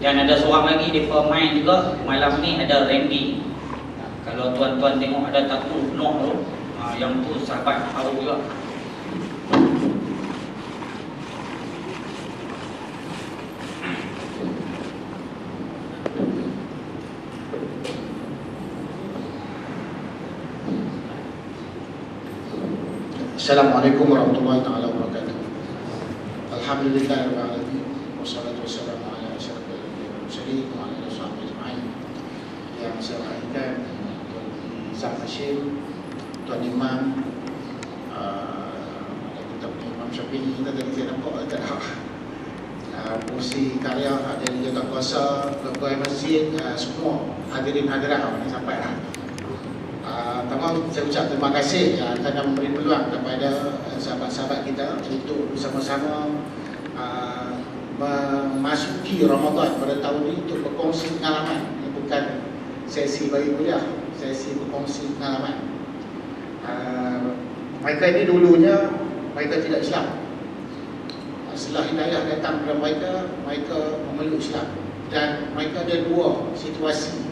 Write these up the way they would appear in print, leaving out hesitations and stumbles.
Dan ada seorang lagi dia pemain juga malam ni, ada Randy. Kalau tuan-tuan tengok ada tattoo penuh tu, yang tu sahabat tahu juga. Assalamualaikum warahmatullahi taala wabarakatuh. Alhamdulillahirabbil alamin wassalatu wassalamu ala asyrafil anbiya'i wal mursalin wa ala alihi ajma'in. Yang saya hormatkan Tuan Izam Hashim, Tuan Imam, kita punya Imam Syafi'i, kita tadi saya nampak tak Kursi Karya, ada juga kuasa, Ketua Masjid, semua hadirin hadirat ni sampai lah. Pertama saya ucap terima kasih kerana memberi peluang kepada sahabat-sahabat kita untuk bersama-sama memasuki Ramadan pada tahun ini untuk berkongsi pengalaman. Ini bukan sesi bagi kuliah, sesi berkongsi pengalaman. Mereka ini dulunya mereka tidak Islam. Setelah hidayah datang kepada mereka, mereka memeluk Islam. Dan mereka ada dua situasi.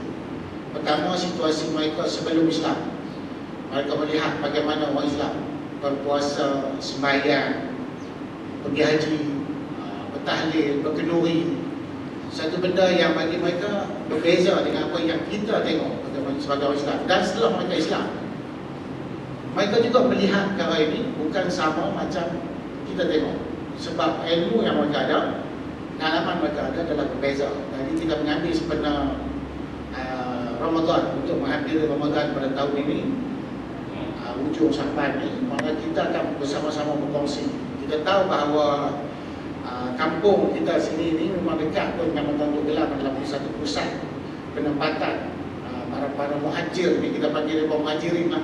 Pertama, situasi mereka sebelum Islam. Mereka melihat bagaimana orang Islam berpuasa, sembahyang, pergi haji, bertahlil, berkenduri. Satu benda yang bagi mereka berbeza dengan apa yang kita tengok sebagai orang Islam. Dan setelah mereka Islam, mereka juga melihat perkara ini bukan sama macam kita tengok. Sebab ilmu yang mereka ada, pengalaman mereka ada adalah berbeza. Jadi kita mengambil sebenar Ramadan untuk menghadiri Ramadan pada tahun ini, ujung Sya'ban ni, maka kita akan bersama-sama berkongsi. Kita tahu bahawa kampung kita sini ni memang dekat pun dengan Ramadan gelar adalah satu pusat penempatan para muhajir ni, kita panggil mereka muhajirin lah.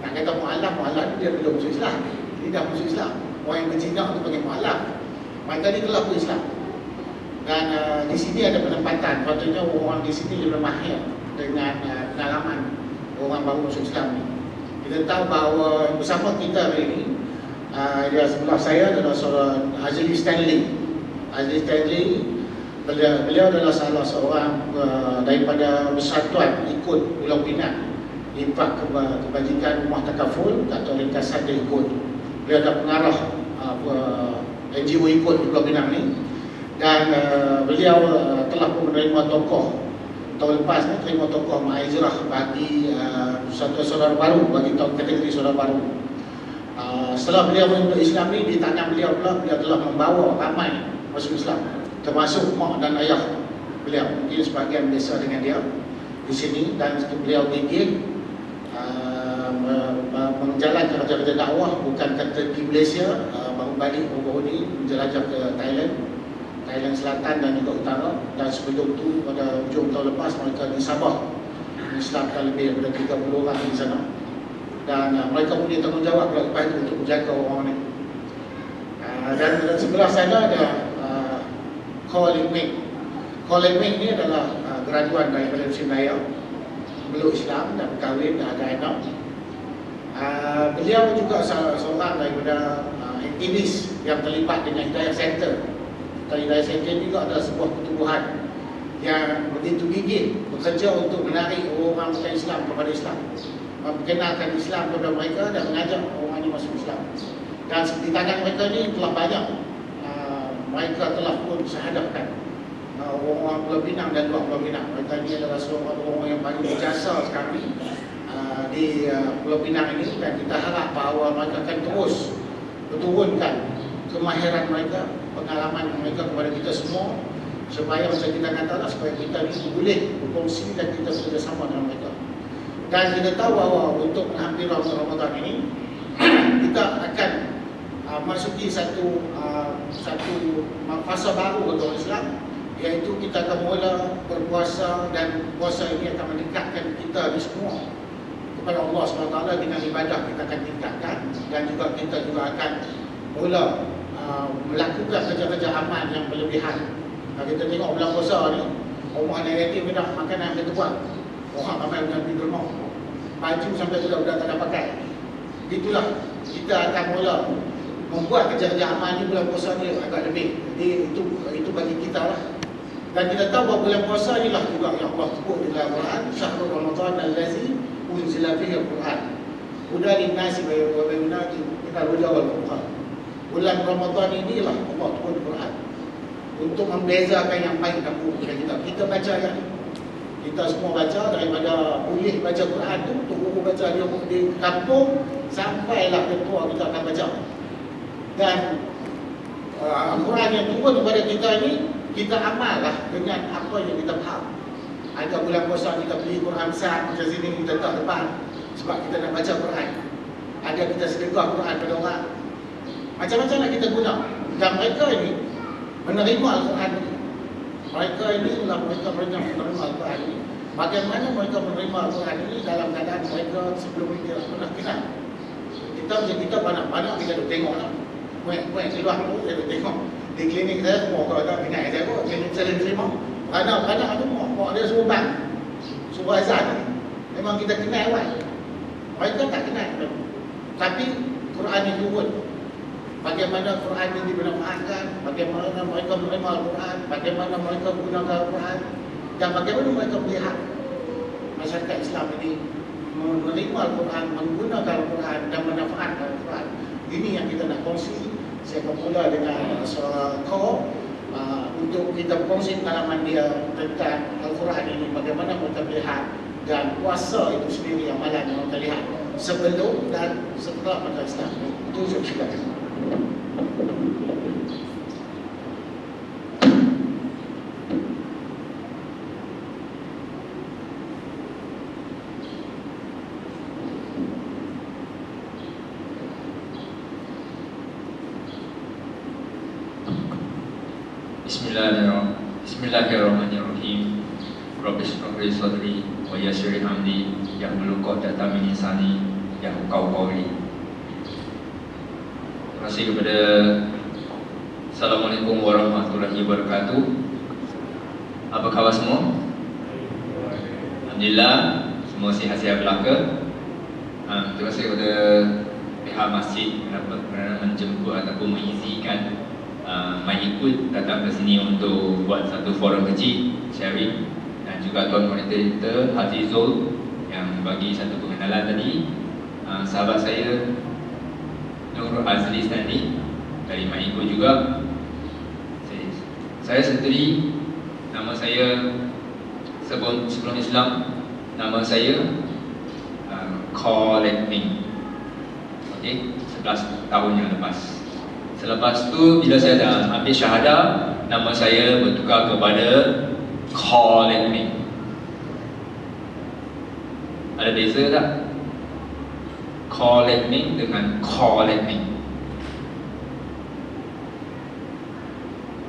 Nak kata mu'alaf dia belum masuk Islam, dia dah masuk Islam. Orang yang berjinak tu panggil mu'alaf, mereka ni telah berislam. Dan di sini ada penempatan, patutnya orang di sini lebih mahir dengan pengalaman orang baru masuk Islam ni. Kita tahu bahawa bersama kita hari ini, di sebelah saya adalah seorang Azli Stanley. Azli Stanley, beliau adalah salah seorang daripada persatuan ikut Pulau Pinang, Infak Kebajikan Rumah Takaful atau ringkasan dia ikut. Beliau ada pengarah NGO ikut di Pulau Pinang ni. Dan beliau telah pun menerima tokoh tahun lepas ni, terima tokoh Ma'izrah bagi satu saudara baru, bagi kategori saudara baru. Setelah beliau memeluk Islam ni, di tangan beliau pula, beliau telah membawa ramai masuk Islam, termasuk mak dan ayah beliau. Mungkin sebahagian biasa dengan dia di sini. Dan beliau gigih menjalankan kerja-kerja dakwah, bukan kata di Malaysia, baru balik baru ni menjelajah ke Thailand Selatan dan juga Utara. Dan sebelum tu pada hujung tahun lepas mereka di Sabah mengislamkan lebih daripada 30 orang di sana. Dan mereka punya tanggungjawab lepas itu untuk menjaga orang ni. Dan sebelah sana ada Colin Ming. Colin Ming ni adalah graduan daripada Mesin Raya, meluk Islam dan berkahwin dan ada anak. Beliau juga seorang daripada aktivis yang terlibat dengan Hidayah Center. Hidayah Center juga adalah sebuah pertubuhan yang begitu gigih bekerja untuk menarik orang bukan Islam kepada Islam, memperkenalkan Islam kepada mereka dan mengajak orang ini masuk Islam. Dan di tangan mereka ni telah banyak mereka telah pun sahadapkan orang Pulau Pinang dan luar Pulau Pinang. Mereka ni adalah seorang orang yang paling berjasa sekarang ni di Pulau Pinang ini. Dan kita harap bahawa mereka akan terus berturunkan kemahiran mereka, pengalaman mereka kepada kita semua, supaya macam kita katalah, supaya kita ni boleh berkongsi dan kita bekerjasama dengan mereka. Dan kita tahu bahawa untuk menghampiri Ramadan ini kita akan masuki satu fasa baru untuk orang Islam, iaitu kita akan mula berpuasa. Dan puasa ini akan mendekatkan kita ni semua kepada Allah SWT dengan ibadah kita akan tingkatkan. Dan juga kita juga akan mula melakukan kerja-kerja amal yang berlebihan. Kita tengok bulan puasa ni, rumah negatif dah makanan kita buat, orang ramai bukan pergi rumah, baju sampai sudah tak ada pakai. Itulah kita akan mula membuat kerja-kerja amal ni bulan puasa ni agak lebih. Jadi itu bagi kita lah. Dan kita tahu bahawa bulan puasa inilah juga yang Allah sebut di dalam Quran, Syahrul Ramadan allazi unzila fihi al-Quran. Hudan lin-nasi wa bayyinatin minal huda wal furqan. Bulan Ramadan inilah Allah turun Quran untuk membezakan yang baik dan buruk dari kita. Kita baca yang kita semua baca daripada boleh baca Quran tu, untuk guru baca dia di kampung sampailah ketua kita akan baca. Dan Al-Quran yang turun kepada kita ni, kita amallah dengan apa yang kita faham. Ada bulan puasa kita beli Quran besar macam sini, kita letak depan sebab kita nak baca Quran. Ada kita sedekah Quran pada orang. Macam-macam nak kita guna. Dan mereka ini menerima Al-Quran ini. Mereka ini adalah mereka yang menerima Al-Quran ini. Bagaimana mereka menerima Al-Quran ini dalam keadaan mereka sebelum ini tidak pernah kenal. Kita banyak kita duk tengok lah. Muat keluar tu, saya duk tengok. Di klinik saya semua orang tak kenal saya pun. Klinik saya terima. Kadang-kadang tu mau dia suruh bang. Suruh azan. Memang kita kenal kan. Mereka tak kenal. Tapi Quran ini turun. Bagaimana Quran ini dibermanfaatkan, bagaimana mereka menerima Al-Quran, bagaimana mereka menggunakan Al-Quran, dan bagaimana mereka melihat masyarakat Islam ini menerima Al-Quran, menggunakan Al-Quran dan memanfaatkan Al-Quran. Ini yang kita nak kongsi. Saya akan mula dengan seorang kau untuk kita kongsi pengalaman dia tentang Al-Quran ini, bagaimana mereka melihat, dan puasa itu sendiri yang malam yang mereka lihat sebelum dan setelah masuk Islam. Tunjuk silakan. Bismillahirrahmanirrahim. Rabbi shrah li sadri wa yassir li amri wahlul 'uqdatam min lisani yafqahu qawli. Terima kasih kepada Assalamualaikum warahmatullahi wabarakatuh. Apa khabar semua? Alhamdulillah, semua sihat-sihat belaka. Terima kasih kepada pihak masjid kerana menjemput ataupun mengizinkan mai ikut datang ke sini untuk buat satu forum kecil sharing, dan juga tuan moderator Haji Zul yang bagi satu pengenalan tadi, sahabat saya Nur Azli Stanley dari mai ikut juga. Saya sendiri, nama saya sebelum Islam, nama saya Khalid Ming. Okey, 11 tahun yang lepas. Selepas tu bila saya dah ambil syahadah, nama saya bertukar kepada Khalid Ming. Ada beza tak? Khalid Ming dengan Khalid Ming.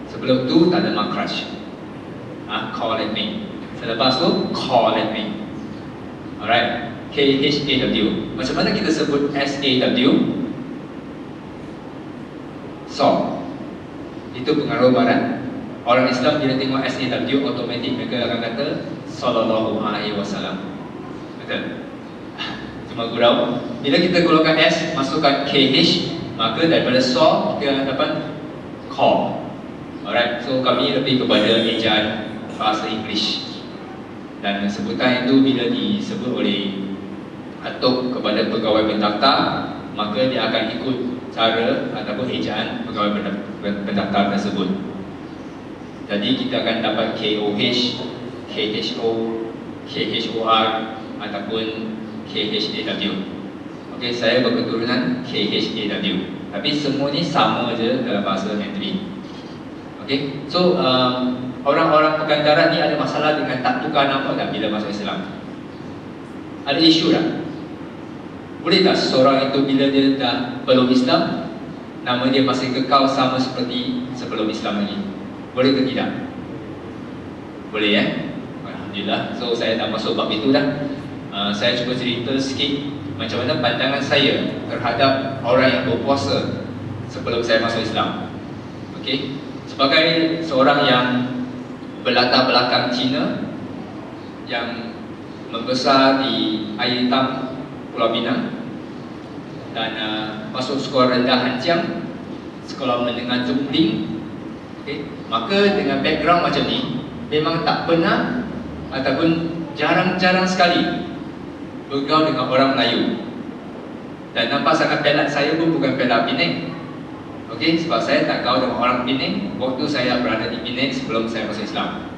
Sebelum tu tak ada makraj. Khalid Ming. Selepas tu Khalid Ming. Alright. KHAW. Macam mana kita sebut SAW? So, itu pengaruh barat. Orang Islam bila tengok SAW, automatik mereka akan kata Sallallahu Alaihi Wasallam. Betul? Cuma gurau. Bila kita keluarkan S, masukkan KH, maka daripada So, kita akan dapat Call. Alright, so kami lebih kepada ejaan bahasa Inggeris. Dan sebutan itu bila disebut oleh Atuk kepada pegawai pendaftar, maka dia akan ikut cara ataupun ejaan pegawai pendaftar tersebut. Jadi kita akan dapat KOH, KHO, KHOR ataupun KHAW. Okey, saya berketurunan KHAW. Tapi semua ni sama je dalam bahasa Mandarin. Okey, so orang-orang Pekanbaran ni ada masalah dengan tak tukar nama tak bila masuk Islam? Ada isu tak? Boleh tak seseorang itu bila dia dah belum Islam, nama dia masih kekal sama seperti sebelum Islam lagi? Boleh ke tidak? Boleh ya? Alhamdulillah. So saya dah masuk bab itu dah. Saya cuba cerita sikit macam mana pandangan saya terhadap orang yang berpuasa sebelum saya masuk Islam. Okey, sebagai seorang yang berlatar belakang Cina yang membesar di air hitam Pulau Pinang dan masuk sekolah rendah Hanjiang, sekolah menengah Jumbling. Okay. Maka dengan background macam ni, memang tak pernah ataupun jarang-jarang sekali bergaul dengan orang Melayu. Dan nampak sangat pelat saya pun bukan pelat Penang. Okey, sebab saya tak gaul dengan orang Penang waktu saya berada di Penang sebelum saya masuk Islam.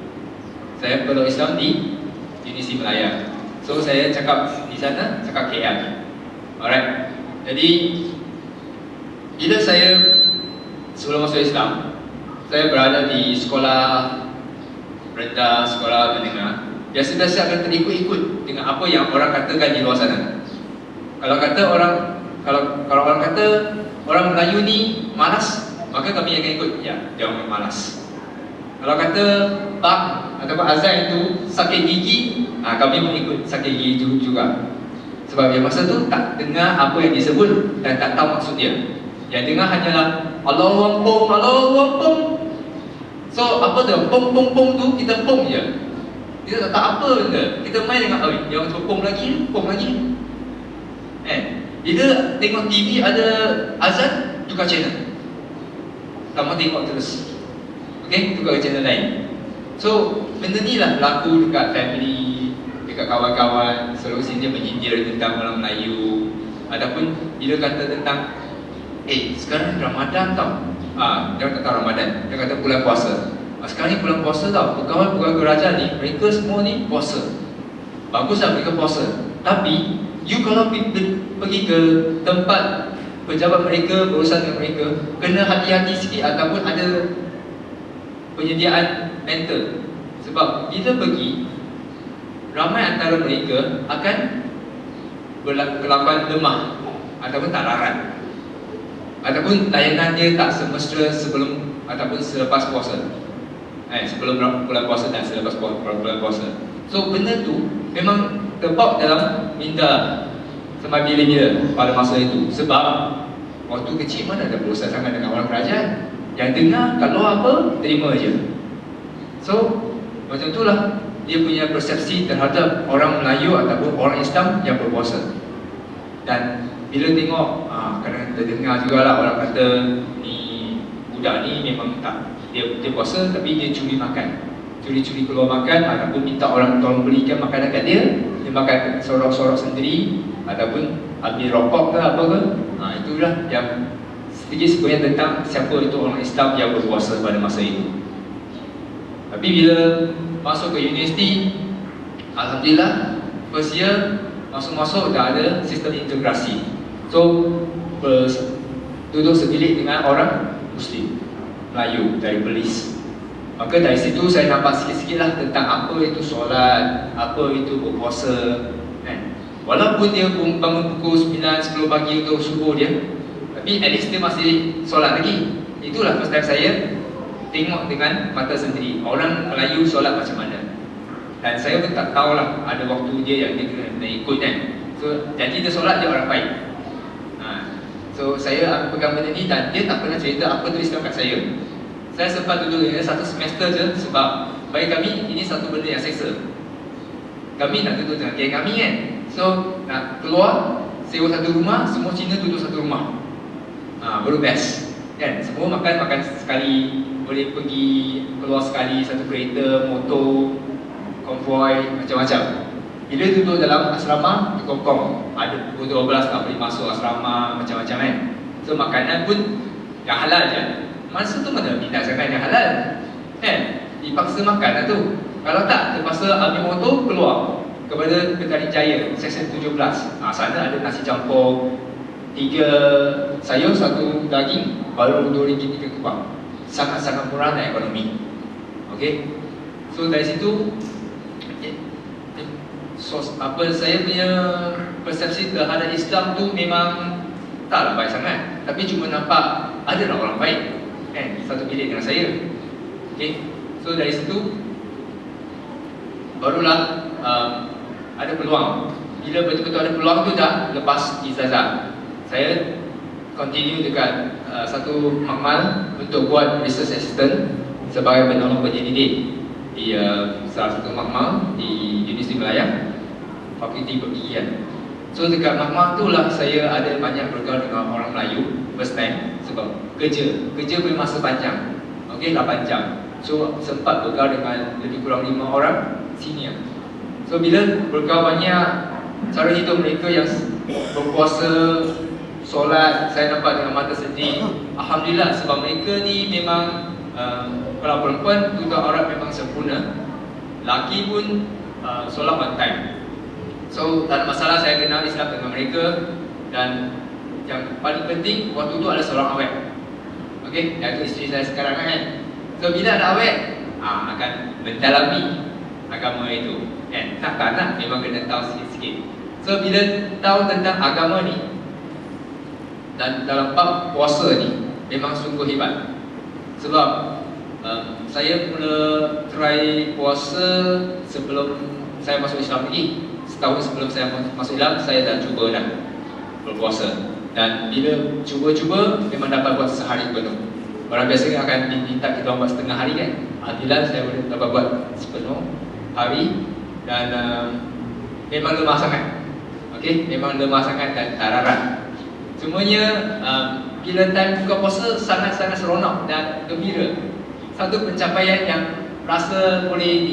Saya peluk Islam di Universiti Malaya. So saya cakap di sana, cakap KL. Alright. Jadi bila saya sebelum masuk Islam, saya berada di sekolah rendah, sekolah menengah. Biasa-biasa akan terikut-ikut dengan apa yang orang katakan di luar sana. Kalau kata orang, kalau orang kata orang Melayu ni malas, maka kami akan ikut. Ya, dia orang malas. Kalau kata bang ataupun azan itu sakit gigi, kami pun ikut sakit gigi juga. Sebab yang masa tu tak dengar apa yang disebut dan tak tahu maksud dia. Yang dengar hanyalah Allahu Akbar, Allahu Akbar. So apa tu? Pom pom pom tu kita pom je. Kita tak apa benda. Kita main dengan dia orang tu pom lagi, pom lagi. Bila tengok TV ada azan, tukar channel. Tak mau tengok terus. Okey, tukar ke channel lain. So, benda ni lah berlaku dekat family, dekat kawan-kawan. Selalu sini dia menyindir tentang orang Melayu. Ataupun bila kata tentang sekarang Ramadan tau. Dia tak tahu Ramadan. Dia kata bulan puasa. Sekarang ni bulan puasa tau. Pegawai-pegawai kerajaan ni, mereka semua ni puasa. Baguslah mereka puasa. Tapi you kalau pergi ke tempat pejabat mereka, berurusan dengan mereka, kena hati-hati sikit ataupun ada penyediaan mental. Sebab bila pergi, ramai antara mereka akan kelakuan lemah ataupun tak larat, ataupun layanan dia tak semestinya sebelum ataupun selepas puasa, sebelum bulan puasa dan selepas bulan puasa. So benda tu memang terbawa dalam minda sampai bila-bila pada masa itu. Sebab waktu kecil mana ada berusaha sangat dengan orang kerajaan. Yang dengar kalau apa, terima je. So macam itulah dia punya persepsi terhadap orang Melayu ataupun orang Islam yang berpuasa. Dan bila tengok, kadang terdengar jugalah orang kata ni budak ni memang tak, dia puasa tapi dia curi makan, curi-curi keluar makan ataupun minta orang tolong belikan makanan kat dia, dia makan sorok-sorok sendiri ataupun ambil rokok ke apa ke. Itulah yang sedikit sebenarnya tentang siapa itu orang Islam yang berpuasa pada masa itu. Tapi bila masuk ke universiti, alhamdulillah first year masuk-masuk dah ada sistem integrasi. So duduk sebilik dengan orang Muslim Melayu dari Perlis. Maka dari situ saya nampak sikit-sikit lah tentang apa itu solat, apa itu berpuasa. Walaupun dia bangun pukul 9, 10 pagi untuk subuh dia, tapi at least dia masih solat lagi. Itulah first time saya tengok dengan mata sendiri orang Melayu solat macam mana. Dan saya pun tak tahulah ada waktu dia yang dia kena ikut kan. So jadi dia solat dia orang baik. So saya pegang benda ni dan dia tak pernah cerita apa tulis kat saya. Saya sempat duduk dengan satu semester je sebab bagi kami ini satu benda yang seksa. Kami nak duduk dengan geng kami kan. So nak keluar sewa satu rumah, semua Cina duduk satu rumah. Baru best kan. Semua makan sekali, boleh pergi keluar sekali, satu kereta, motor, konvoi, macam-macam. Bila duduk dalam asrama, dikongkong ada pukul 12 tak boleh masuk asrama, macam-macam kan. So makanan pun yang halal je. Masa tu mana minat sangat yang halal kan. Dipaksa makan lah tu. Kalau tak, terpaksa ambil motor keluar kepada Petani Jaya, Seksyen 17. Sana ada nasi campur, 3 sayur, 1 daging, baru RM2 3 kebab. Sangat-sangat murah dan ekonomi. Okay. So dari situ saya punya persepsi terhadap Islam tu memang taklah baik sangat. Tapi cuma nampak adalah orang baik kan, satu bilik dengan saya. Okay. So dari situ barulah ada peluang. Bila betul-betul ada peluang tu dah lepas ijazah, saya continue dekat satu makmal untuk buat research assistant sebagai penolong penyelidik di salah satu makmal di Universiti Malaya, Fakulti Pergigian. So dekat makmal tu lah saya ada banyak bergaul dengan orang Melayu first time. Sebab kerja boleh masa panjang, okay, 8 jam. So sempat bergaul dengan lebih kurang 5 orang senior. So bila bergaul banyak, cara hidup mereka yang berpuasa, solat, saya nampak dengan mata sendiri. Alhamdulillah, sebab mereka ni memang kalau perempuan tutup aurat memang sempurna, laki pun solat on time. So tak ada masalah saya kenal Islam dengan mereka. Dan yang paling penting waktu tu adalah seorang awet. Okey, iaitu isteri saya sekarang kan. So bila ada awet, akan mendalami agama itu. Kan, tak nak memang kena tahu sikit-sikit. So bila tahu tentang agama ni dan dalam bab puasa ni memang sungguh hebat. Sebab saya mula try puasa sebelum saya masuk Islam ni. Setahun sebelum saya masuk Islam, saya dah cuba dah berpuasa. Dan bila cuba-cuba memang dapat buat sehari penuh. Orang biasanya akan diminta kita buat setengah hari kan. Alhamdulillah saya boleh dapat buat sepenuh hari. Dan memang lemah sangat. Okey, memang lemah sangat dan tararat. Semuanya bila time buka puasa sangat-sangat seronok dan gembira. Satu pencapaian yang rasa boleh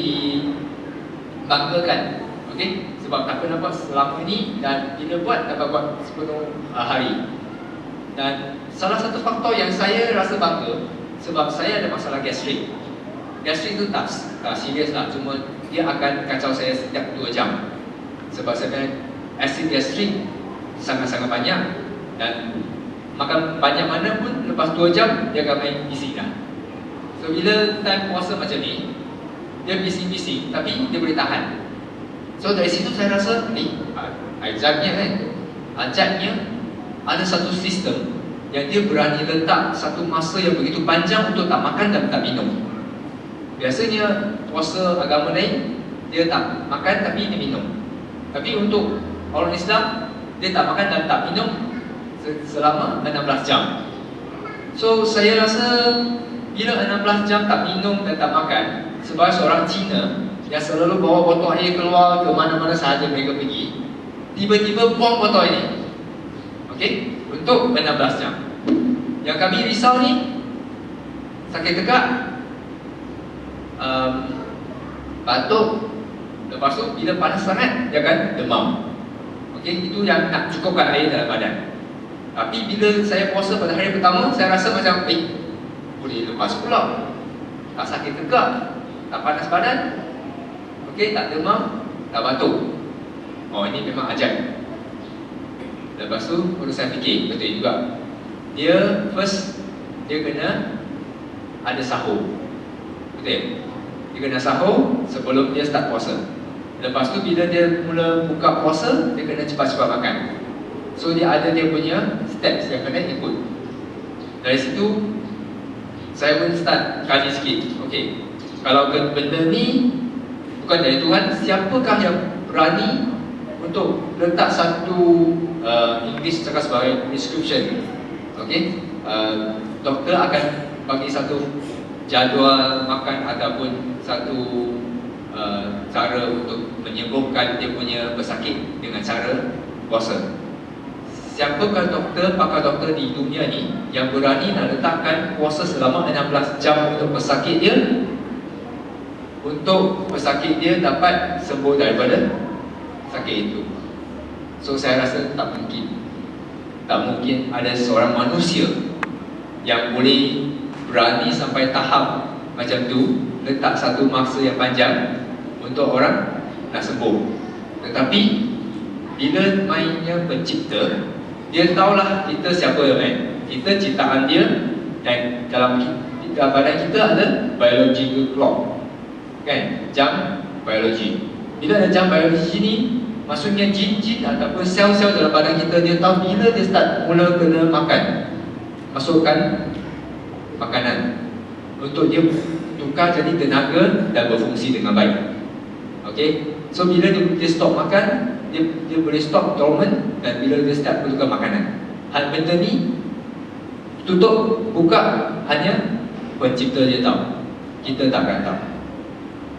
dibanggakan. Okey, sebab tak pernah buat selama ini dan bila buat dapat buat sepenuh hari. Dan salah satu faktor yang saya rasa bangga sebab saya ada masalah gastrik. Gastrik itu tak serius lah, cuma dia akan kacau saya setiap 2 jam. Sebab saya punya asid gastrik sangat-sangat banyak dan makan banyak mana pun lepas 2 jam dia akan main bising dah. So bila time puasa macam ni, dia bising-bising tapi dia boleh tahan. So dari situ saya rasa ni ajaknya kan, ajaknya ada satu sistem yang dia berani letak satu masa yang begitu panjang untuk tak makan dan tak minum. Biasanya puasa agama lain dia tak makan tapi dia minum. Tapi untuk orang Islam dia tak makan dan tak minum selama 16 jam. So saya rasa bila 16 jam tak minum dan tak makan, sebagai seorang Cina yang selalu bawa botol air keluar ke mana-mana sahaja mereka pergi, tiba-tiba buang botol ini. Okey, untuk 16 jam. Yang kami risau ni sakit tegak, batuk, lepas tu bila panas sangat dia akan demam. Okey, itu yang nak cukupkan air dalam badan. Tapi bila saya puasa pada hari pertama, saya rasa macam boleh lepas pula. Tak sakit tegak, tak panas badan, okey, tak demam, tak batuk. Oh, ini memang ajaib. Lepas tu baru saya fikir, betul juga. Dia first, dia kena ada sahur. Betul? Dia kena sahur sebelum dia start puasa. Lepas tu bila dia mula buka puasa, dia kena cepat-cepat makan. So dia ada dia punya steps yang kena ikut. Dari situ saya pun start kaji sikit. Okey, kalau benda ni bukan dari Tuhan, siapakah yang berani untuk letak satu English cakap sebagai prescription. Okey, doktor akan bagi satu jadual makan ataupun satu cara untuk menyembuhkan dia punya pesakit dengan cara puasa. Siapakah doktor, pakar doktor di dunia ni yang berani nak letakkan puasa selama 16 jam untuk pesakit dia, untuk pesakit dia dapat sembuh daripada sakit itu? So saya rasa tak mungkin. Tak mungkin ada seorang manusia yang boleh berani sampai tahap macam tu, letak satu masa yang panjang untuk orang nak sembuh. Tetapi bila mainnya pencipta, dia tahulah kita siapa kan. Kita ciptaan dia, dan dalam badan kita ada biological clock kan, jam biologi. Bila ada jam biologi ni, maksudnya jin-jin ataupun sel-sel dalam badan kita, dia tahu bila dia start mula kena makan, masukkan makanan untuk dia tukar jadi tenaga dan berfungsi dengan baik. Okey, so bila dia stop makan, dia boleh stop dormant, dan bila dia start bertukar makanan. Hal benda ni tutup buka hanya pencipta dia tahu, kita takkan tahu.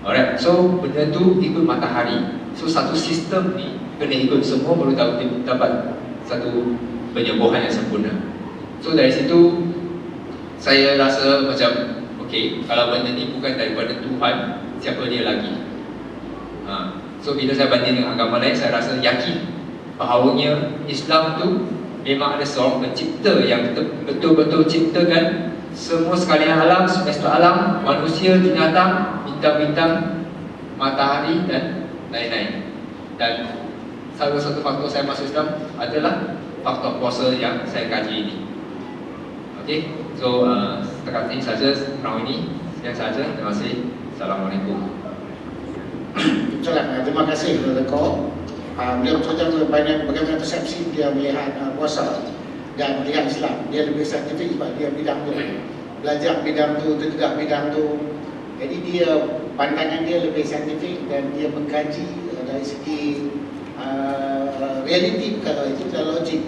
Alright, so benda tu ikut matahari. So satu sistem ni kena ikut semua baru dapat satu penyembuhan yang sempurna. So dari situ saya rasa macam Okey, kalau benda ni bukan daripada Tuhan, siapa dia lagi? So bila saya banding dengan agama lain, saya rasa yakin bahawanya Islam tu memang ada seorang pencipta yang betul-betul ciptakan semua sekalian alam, semesta alam, manusia, binatang, bintang-bintang, matahari dan lain-lain. Dan salah satu faktor saya masuk Islam adalah faktor puasa yang saya kaji ini. Okey, so setakat ini saja round ini. Sekian saja. Terima kasih. Assalamualaikum. Itulah, terima kasih kepada kau. Beliau cerita bagaimana persepsi dia melihat puasa dan melihat Islam. Dia lebih saintifik sebab dia bidang tu, belajar bidang tu, terdedah bidang tu. Jadi dia, pandangan dia lebih saintifik dan dia mengkaji dari segi realiti, kalau itu adalah logik.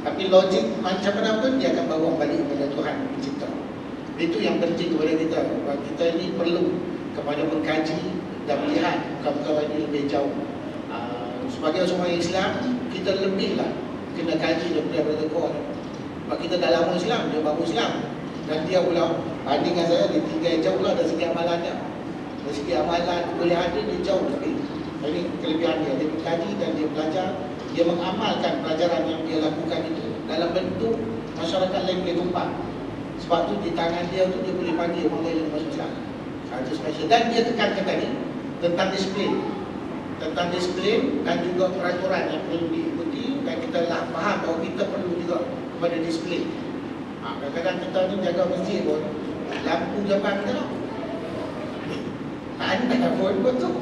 Tapi logik macam mana pun dia akan bawa balik kepada Tuhan pencipta. Itu yang penting kepada kita. Kita ini perlu kepada mengkaji dan melihat perkara ini lebih jauh. Sebagai seorang Islam, kita lebihlah kena kaji daripada kau. Sebab kita dah lama Islam, dia baru Islam. Dan dia pula bandingkan saya, dia tinggal jauh lah dari segi amalannya. Dari segi amalan, kebolehan dia jauh lebih. Ini kelebihan dia. Dia mengkaji dan dia belajar. Dia mengamalkan pelajaran yang dia lakukan itu dalam bentuk masyarakat lain boleh tumpah. Sebab tu di tangan dia tu dia boleh panggil orang lain masuk Islam. Itu special. Dan dia tekankan tadi tentang disiplin. Tentang disiplin dan juga peraturan yang perlu diikuti. Dan kita lah faham bahawa kita perlu juga kepada disiplin. Kadang-kadang kita ni jaga masjid pun lampu jabat kita lah. Tak ada pun betul.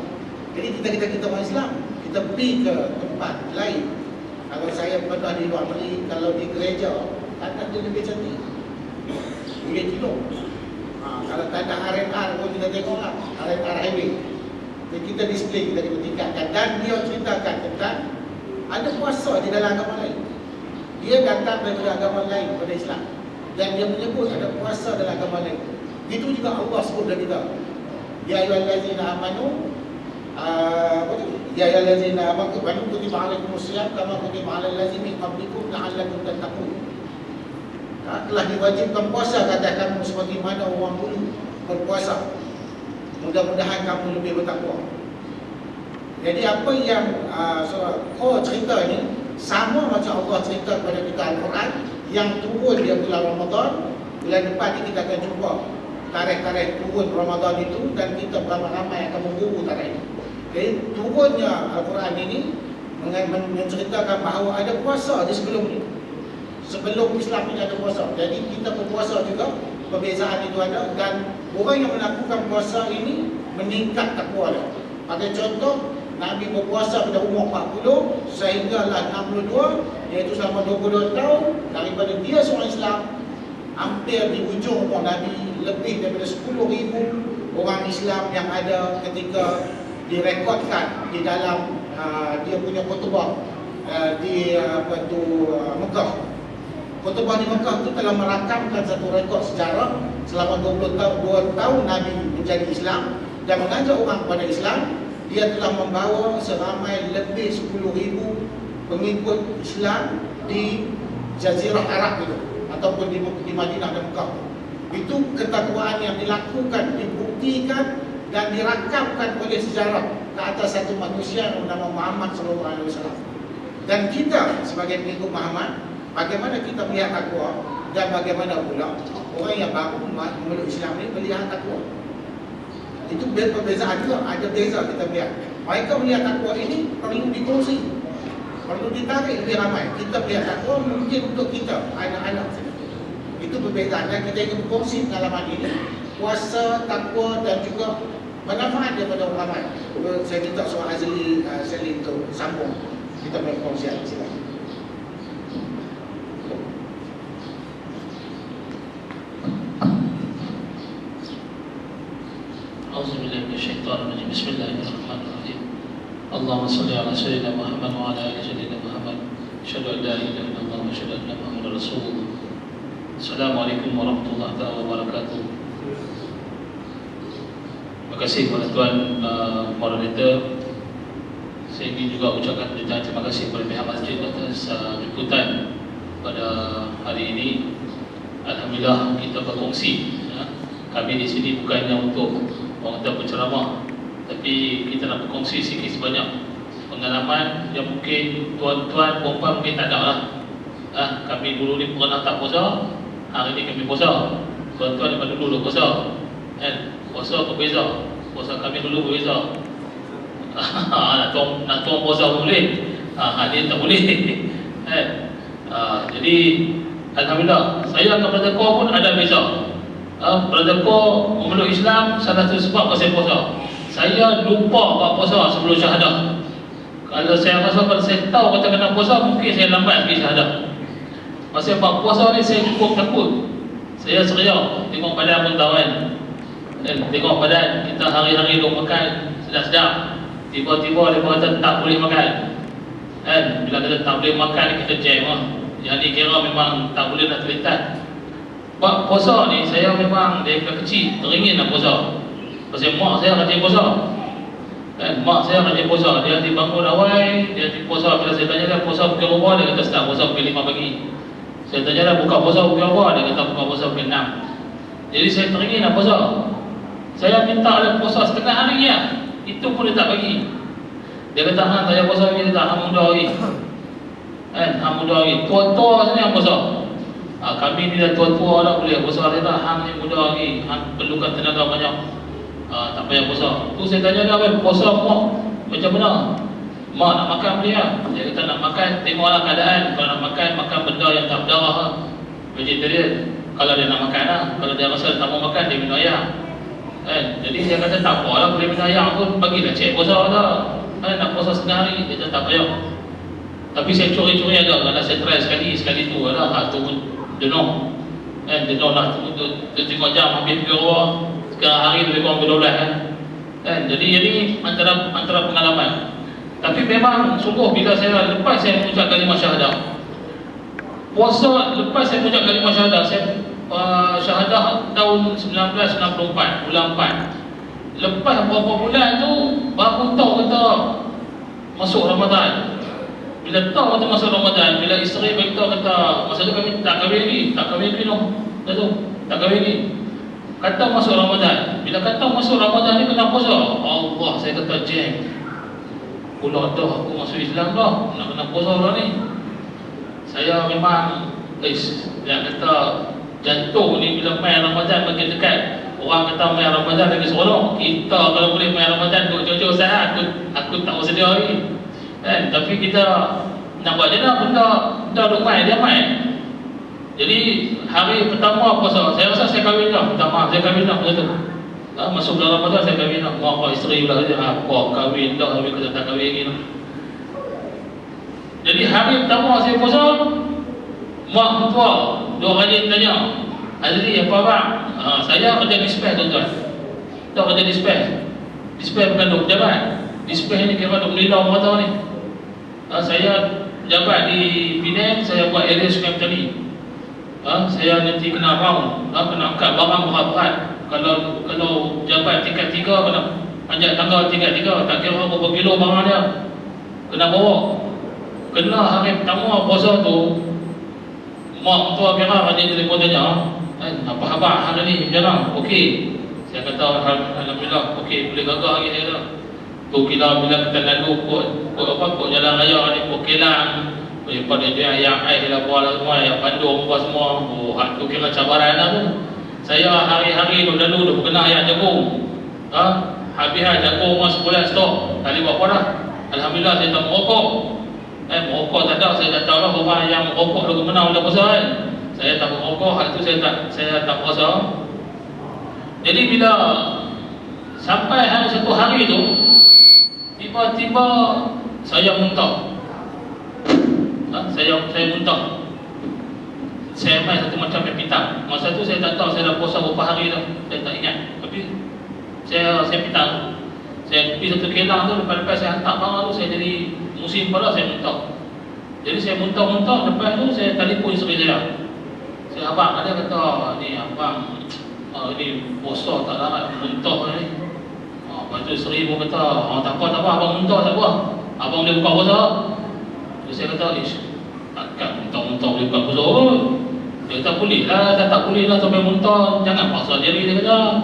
Jadi kita orang Islam, kita pergi ke tempat lain. Kalau saya pernah di luar negeri, kalau di gereja, tak ada lebih cantik. Boleh tidur. Kalau tak ada R&R pun kita tengoklah, R&R highway. Jadi kita display, kita dipertingkatkan. Dan dia ceritakan tentang ada puasa di dalam agama lain. Dia datang daripada agama lain kepada Islam. Dan dia menyebut ada puasa dalam agama lain. Itu juga Allah sebut dari kita. Ya ayyuhallazina amanu, ya ayyuhallazina amanu kutiba alaikumusiyam kama kutiba alal ladzina min qablikum la'allakum tattaqun. Telah diwajibkan puasa kata kamu sebagaimana orang dulu berpuasa. Mudah-mudahan kamu lebih bertakwa. Jadi apa yang cerita ni sama macam Allah cerita kepada kita Al-Quran yang turun dia bulan Ramadan. Bulan depan ni kita akan jumpa tarikh-tarikh turun Ramadan itu dan kita beramai-ramai akan memburu tarikh. Jadi turunnya Al-Quran ini menceritakan bahawa ada puasa di sebelum ni. Sebelum Islam ini ada puasa. Jadi kita berpuasa juga, perbezaan itu ada. Dan orang yang melakukan puasa ini meningkat takwa dia. Pada contoh, Nabi berpuasa pada umur 40 sehinggalah 62, iaitu selama 22 tahun. Daripada dia seorang Islam, hampir di ujung umur Nabi, lebih daripada 10,000 orang Islam yang ada ketika direkodkan di dalam dia punya khutbah di Mekah. Khutbah di Mekah itu telah merakamkan satu rekod sejarah selama 2 tahun Nabi menjadi Islam dan mengajak orang kepada Islam. Dia telah membawa seramai lebih 10,000 pengikut Islam di Jazirah Arab itu ataupun di Madinah dan Mekah. Itu ketakwaan yang dilakukan, dibuktikan dan dirakamkan oleh sejarah ke atas satu manusia yang bernama Muhammad SAW. Dan kita sebagai pengikut Muhammad, bagaimana kita melihat takwa dan bagaimana pula orang yang baru memeluk Islam ini melihat takwa. Itu perbezaan juga, ada beza kita melihat. Mereka melihat takwa ini perlu dikongsi, perlu ditarik lebih ramai. Kita melihat takwa mungkin untuk kita, anak-anak saja. Itu perbezaan dan kita ingin berkongsi pengalaman ini. Puasa, takwa dan juga manfaat daripada orang ramai. Saya minta seorang Azli Salim untuk sambung. Kita berkongsi. Silakan. Auzubillahi minasyaitonir rajim. Bismillahirrahmanirrahim. Allahumma shalli ala sayyidina Muhammad wa ala ali sayyidina Muhammad. Asyhadu an la ilaha illallah wa asyhadu anna Muhammadar Rasulullah. Assalamualaikum warahmatullahi wabarakatuh. Terima kasih kepada Tuan moderator. Saya ingin juga ucapkan terima kasih kepada pihak masjid atas jemputan pada hari ini. Alhamdulillah kita berkongsi Kami di sini bukannya untuk orang kata berceramah, tapi kita nak berkongsi sikit sebanyak pengalaman yang mungkin tuan-tuan, perempuan mungkin tak ada lah. Kami dulu ni pernah tak puasa, hari ni kami puasa. Tuan-tuan daripada dulu puasa, puasa berbeza. Puasa kami dulu berbeza. Nak tuan puasa boleh, hari ni tak boleh. Jadi alhamdulillah, saya dengan bertakwa pun ada beza. Bertakwa memeluk Islam salah satu sebab saya puasa. Saya lupa buat puasa sebelum syahadah. Kalau saya rasa kalau saya tahu kata kena puasa, mungkin saya lambat pergi syahadah. Masa buat puasa ni saya cukup takut. Saya serius tengok badan pun tahu kan. Tengok badan kita hari-hari duk makan sedap-sedap, tiba-tiba dia kata tak boleh makan. Bila kata tak boleh makan, kita jam lah. Yang ni kira memang tak boleh nak terlintas. Buat puasa ni saya memang daripada kecil teringin nak puasa. Pasal mak saya rajin puasa. Mak saya rajin puasa. Dia nanti bangun awal, dia nanti puasa. Bila saya tanya dia puasa pukul berapa, dia kata start puasa pukul 5 pagi. Saya tanya dia buka puasa pukul berapa, dia kata buka puasa pukul 6. Jadi saya teringin nak puasa. Saya minta dia puasa setengah hari ya. Itu pun dia tak bagi. Dia kata tak payah puasa lagi, dia tak hang muda lagi. Hang muda lagi. Tua-tua sini yang puasa. Kami ni dah tua-tua dah boleh puasa dia tak, hang ni muda lagi. Hang perlukan tenaga banyak. Tak payah puasa. Tu saya tanya dia, puasa mak macam mana? Mak nak makan boleh lah. Dia kata nak makan, tengoklah keadaan. Kalau nak makan, makan benda yang tak berdarah lah. Vegetarian. Kalau dia nak makan lah. Kalau dia rasa tak mau makan, dia minum air. Jadi dia kata tak apa lah, boleh minum air pun, bagilah cek puasa lah. Nak puasa setengah hari, dia kata tak payah. Tapi saya curi-curi agak. Kalau saya try sekali tu lah, hak tu pun jenuh. Jenuh nak tu 3 jam habis ke bawah. Sekarang hari lebih kurang 12 kan. Jadi ini antara pengalaman. Tapi memang sungguh bila saya lepas saya mengucap kalimah syahadah, puasa lepas saya mengucap kalimah syahadah, saya syahadah tahun 1994 bulan 4. Lepas beberapa bulan tu baru tahu kata masuk Ramadan. Bila tahu kata masuk Ramadan, bila isteri beritahu kata masa tu kami tak kahwin lagi noh. Tak kahwin lagi. Kata masuk Ramadan. Bila kata masuk Ramadan ni kena puasa. Allah, saya kata jeng. Pula dah aku masuk Islam dah, nak kena puasa dah ni. Saya memang dia kata jantung ni bila main Ramadan makin dekat. Orang kata main Ramadan lagi seronok. Kita kalau boleh main Ramadan duk jauh-jauh saya, aku tak bersedia lagi. Tapi kita nak buat je lah benda duk main, dia main. Jadi hari pertama puasa, saya rasa saya kahwin dah. Minta maaf, saya kahwin dah masa tu. Masuk bulan Ramadan saya kahwin dah. Mak isteri pula kata, apa kahwin dah, tapi kata tak kahwin lagi dah. Jadi hari pertama saya puasa, mak mentua dua rajin tanya, Azri apa bang? Saya kerja dispatch tuan-tuan. Tak kerja dispatch. Dispatch bukan duk jabat. Dispatch ni kira duk melilau mata ni. Saya jabat di Penang, saya buat area Sungai Petani. Saya nanti kena round, kena angkat barang berat-berat. Kalau jabat tingkat 3, kena panjat tangga tingkat 3, tak kira berapa kilo barang dia, kena bawa. Kena hari pertama puasa tu, mak tua kira rajin telefon tanya, apa khabar hari ni macam mana? Okey. Saya kata alhamdulillah, okey, boleh gagah lagi saya dah. Tu bila kita lalu kot jalan raya ni, kot Kelang, pada dia yang air lah buah semua, yang Bandung buah semua. Hak tu kira cabaran lah tu. Saya hari-hari tu lalu dah berkenal ayam jagung. Habis jagung mas sebulan stok. Tak boleh buat apa dah. Alhamdulillah saya tak merokok. Merokok tak ada, saya tak tahu lah orang yang merokok lagu menang dah puasa kan. Saya tak merokok, hal tu saya tak puasa. Jadi bila sampai satu hari tu, tiba-tiba saya muntah. Saya muntah. Saya main satu macam pitam. Masa tu saya tak tahu saya dah puasa berapa hari dah. Saya tak ingat. Tapi saya pitam. Saya pergi satu Kelang tu, lepas saya hantar barang tu, saya jadi musim pula saya muntah. Jadi saya muntah-muntah, lepas tu saya telefon isteri saya. Saya abang ada kata, ni abang ni puasa tak larat, muntah ni. Lepas tu isteri pun kata, tak apa abang muntah tak apa. Abang boleh buka puasa. Jadi saya kata, takkan muntah-muntah boleh buka puasa. Dia kata boleh lah, tak boleh lah sampai muntah, jangan paksa diri, dia kata.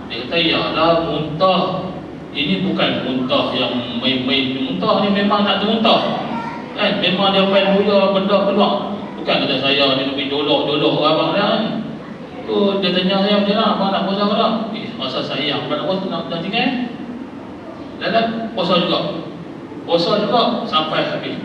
Dia kata ya lah, muntah ini bukan muntah yang main-main. Muntah ni memang nak termuntah kan, memang dia pengen buya benda keluar. Bukan kata saya dia lebih dolok abang kan. Tu dia tanya saya macam mana, abang nak puasa ke tak? Masa sayang, abang nak puasa nak tinggal. Dan puasa juga sampai habis.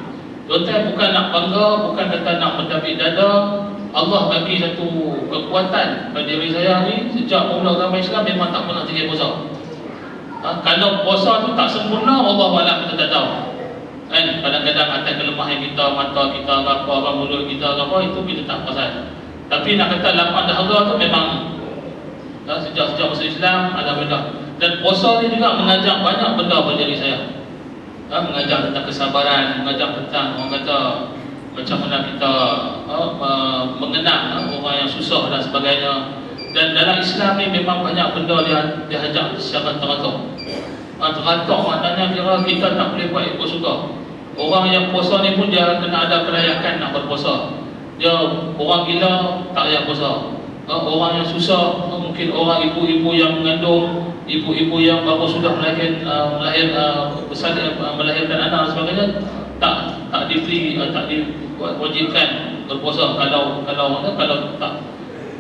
Tuan-tuan, bukan nak bangga, bukan kata nak mentabik dada. Allah bagi satu kekuatan pada diri saya ni. Sejak mula agama Islam memang tak pernah tinggal puasa. Kalau puasa tu tak sempurna, Allah alam kita tak tahu kan. Kadang-kadang atas kelemahan kita, mata kita apa, mulut kita apa, itu kita tak pasal. Tapi nak kata lapang dahaga tu memang sejak masuk Islam, alhamdulillah. Dan puasa ni juga mengajar banyak benda pada diri saya. Mengajar tentang kesabaran, mengajar tentang orang kata macam mana kita mengenal orang yang susah dan sebagainya. Dan dalam Islam ni memang banyak benda dia diajar secara teratur. Teratur maknanya kira kita tak boleh buat ikut suka. Orang yang puasa ni pun dia kena ada kelayakan nak berpuasa. Dia orang gila tak payah puasa. Orang yang susah, mungkin orang ibu-ibu yang mengandung, ibu-ibu yang baru sudah melahirkan anak dan sebagainya, tak diberi, tak diwajibkan berpuasa kalau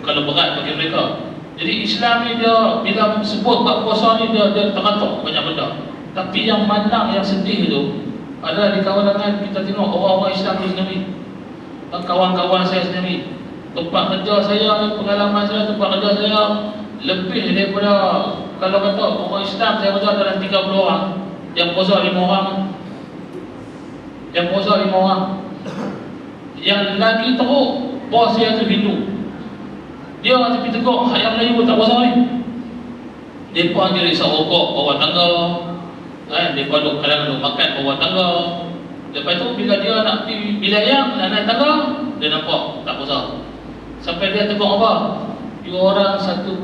berat bagi mereka. Jadi Islam ni dia bila sebut bab puasa ni dia teratur banyak benda. Tapi yang malang, yang sedih tu adalah di kawalan kita tengok orang-orang Islam tu sendiri, kawan-kawan saya sendiri, tempat kerja saya ni, pengalaman saya tempat kerja saya lebih daripada, kalau kata orang Islam saya kerja dalam 30 orang, yang puasa 5 orang, yang lagi teruk bos saya tu Hindu. Dia orang tepi tegak, hak yang Melayu tak puasa ni. Mereka dia risau rokok bawah tangga kan, mereka duk kadang-kadang makan bawah tangga. Lepas tu bila dia nak pergi bilayah, nak naik tangga, dia nampak tak puasa. Sampai dia tegak apa? Dia orang satu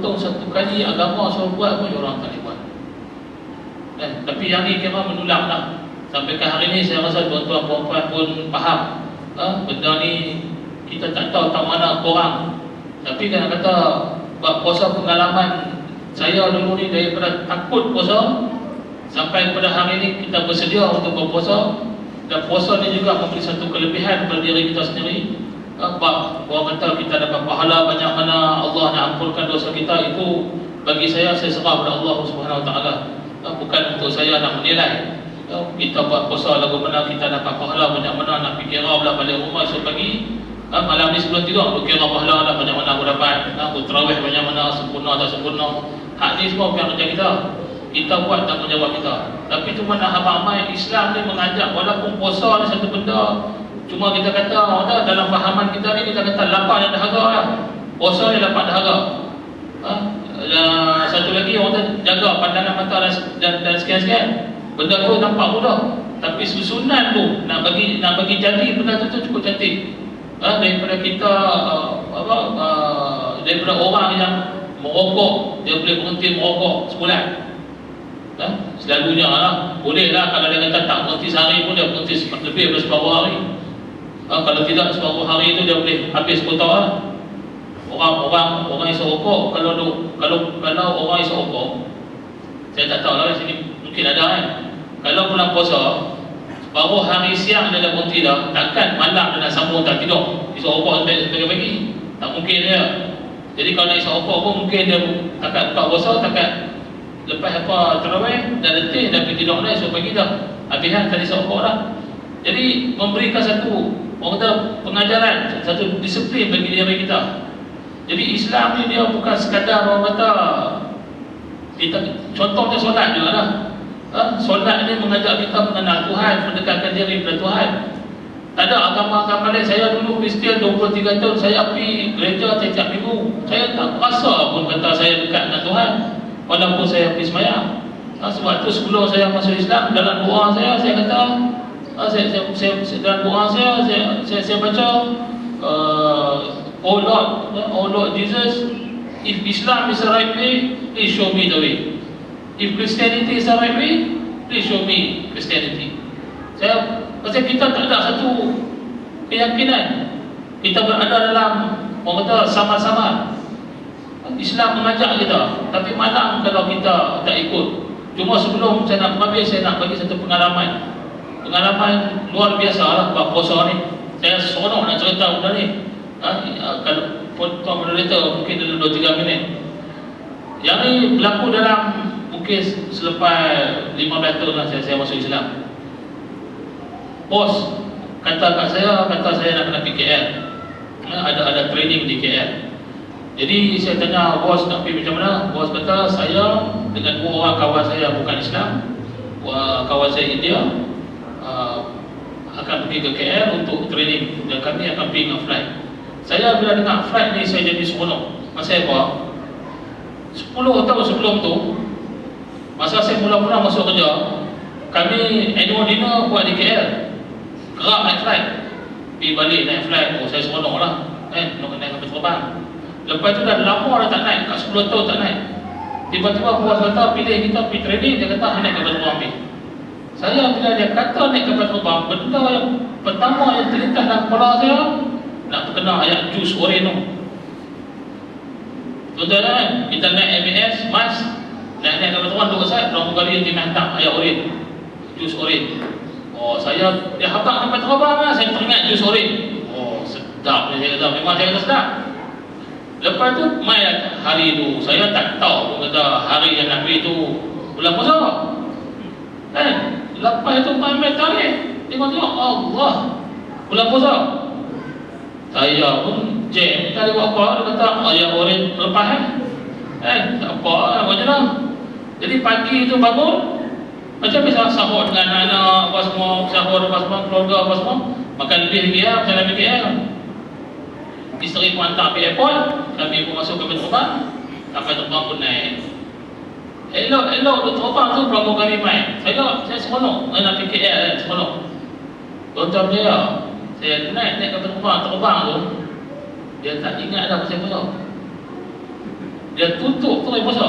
kali agama suruh buat pun dia orang tak boleh buat kan? Tapi yang ni kira menulang lah. Sampai ke hari ni saya rasa tuan-tuan perempuan pun faham benda ni kita tak tahu mana korang. Tapi kan kata bab puasa, pengalaman saya dulu ni daripada takut puasa sampai pada hari ni kita bersedia untuk berpuasa. Dan puasa ni juga memberi satu kelebihan pada diri kita sendiri. Bab orang kata kita dapat pahala banyak mana, Allah nak ampunkan dosa kita, itu bagi saya serah pada Allah Subhanahu Wa Taala. Bukan untuk saya nak menilai. Kita buat puasa lagu mana kita dapat pahala banyak mana, nak fikir pula balik rumah esok pagi. Malam ni sebelum tidur duk kira pahala dah banyak mana aku dapat, aku tarawih banyak mana, sempurna tak sempurna. Hak ni semua bukan kerja kita. Kita buat tanggungjawab kita. Tapi cuma nak ramai Islam ni mengajak, walaupun puasa ni satu benda, cuma kita kata dalam fahaman kita ni kita kata lapar yang dahaga lah. Puasa ni lapar dahaga. Satu lagi orang jaga pandangan mata dan sekian-sekian. Benda tu nampak mudah, tapi susunan tu nak bagi jadi benda tu cukup cantik. Daripada kita daripada orang yang merokok, dia boleh berhenti merokok sebulan. Selalunya lah, boleh lah kalau dia kata tak berhenti sehari pun dia berhenti lebih daripada separuh hari. Kalau tidak separuh hari itu dia boleh habis kota lah. Orang isap rokok, kalau orang isap rokok, saya tak tahu lah di sini mungkin ada kan. Kalau bulan puasa, baru hari siang dia dah berhenti dah, takkan malam dia nak sambung tak tidur isap rokok sampai pagi-pagi, tak mungkin dia. Jadi kalau nak isap rokok pun mungkin dia takkan buka puasa, takkan lepas apa tarawih dan letih dan pergi tidur dah, esok pagi dah habiskan tadi isap rokok dah. Jadi memberikan satu orang kata pengajaran, satu disiplin bagi diri kita. Jadi Islam ni dia bukan sekadar orang kata kita, contohnya solat juga lah. Solat ni mengajak kita mengenal Tuhan, mendekatkan diri kepada Tuhan. Tak ada agama-agama lain. Saya dulu Kristian 23 tahun, saya pergi gereja setiap minggu. Saya tak rasa pun kata saya dekat dengan Tuhan, walaupun saya pergi sembahyang. Sebab tu sebelum saya masuk Islam, dalam doa saya kata, dalam doa saya baca, Oh Lord Jesus, if Islam is the right way, please show me the way. If Christianity is the right way, please show me Christianity. Pasal kita tak ada satu keyakinan. Kita berada dalam orang kata sama-sama. Islam mengajak kita, tapi malam kalau kita tak ikut. Cuma sebelum saya nak habis, saya nak bagi satu pengalaman. Pengalaman luar biasa lah buat puasa ni. Saya seronok nak cerita benda ni. Kalau tuan moderator mungkin dalam 2-3 minit. Yang ni berlaku dalam mungkin selepas 15 tahun lah saya masuk Islam. Bos kata kat saya, nak kena pergi KL. Ada training di KL. Jadi saya tanya bos nak pergi macam mana. Bos kata saya dengan 2 orang kawan saya bukan Islam, kawan saya India, akan pergi ke KL untuk training dan kami akan pergi dengan flight. Saya bila dengar flight ni saya jadi seronok. Masa apa? 10 tahun sebelum tu, masa saya mula-mula masuk kerja, kami annual dinner buat di KL. Gerak naik flight, pergi balik naik flight. Oh, saya seronok lah, nak naik kapal terbang. Lepas tu dah lama dah tak naik, kat 10 tahun tak naik. Tiba-tiba bos kata pilih kita pergi training, dia kata naik kapal terbang pergi. Saya bila dia kata naik kapal terbang, benda yang pertama yang terlintas dalam kepala saya, nak terkena ayat jus oren tu. Tuan-tuan kan, kita naik MBS, mas, naik kapal terbang 2 saat, berapa kali dia hantar ayat oren, jus oren. Oh, saya dia hantar kapal terbang lah, saya teringat jus oren. Oh, sedap ni saya kata, memang saya kata sedap. Lepas tu, mai hari tu, saya tak tahu pun kata hari yang nak pergi tu bulan puasa. Lepas tu mai tarikh, tengok-tengok, Allah, bulan puasa. Saya pun jam, tadi buat apa, dia kata, ayat oren lepas tak apa, macam mana. Jadi pagi tu bangun, macam biasa sahur dengan anak, apa semua, sahur apa semua, keluarga apa semua, makan lebih lagi macam nak pergi Isteri pun hantar pergi airport, kami pun masuk kapal terbang, kapal terbang pun naik. Elok tu terbang tu berapa kali main. Saya seronok, nak pergi KL seronok. Tuan-tuan dia, saya naik kapal terbang tu, dia tak ingat dah pasal puasa. Dia tutup tu puasa.